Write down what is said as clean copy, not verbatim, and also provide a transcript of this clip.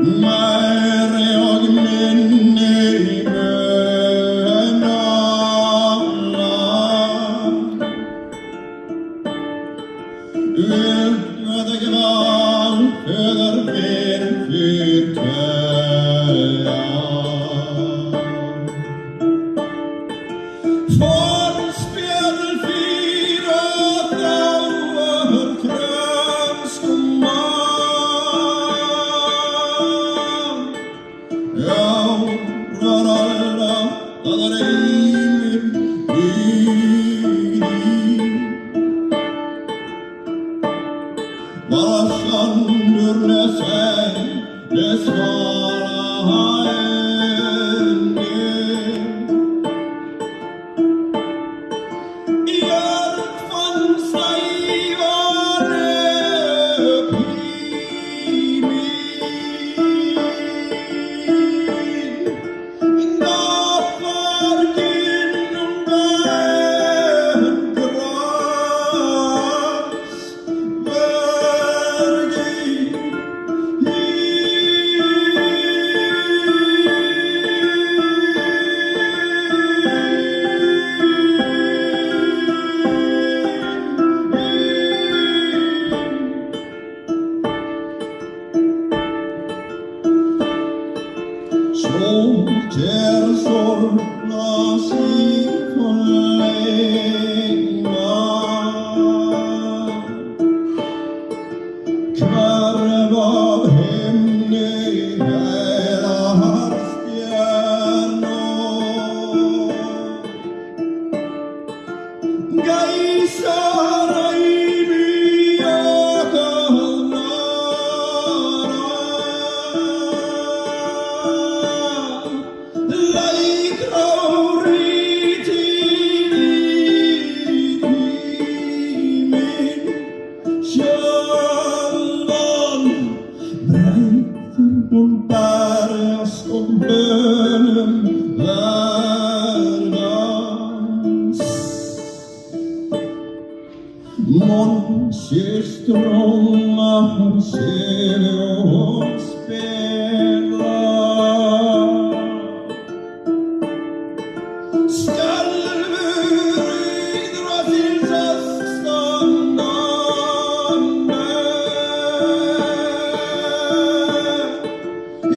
Mæri og minni munaðar Uppgöt ekki var höðar fyrir kæja Forspjöld fyrir og þáar krömskum Já, rarara, það einu í Var sannur lesen, svara henni Jörg fann stævar upp í mín Nappar ginnum bæn gras Soldier sorgna síðan leina Hverfa af himni heilar stjörnur Gæsaræmi Hún berjast bönum verðans Månsir strömmar sig och spelar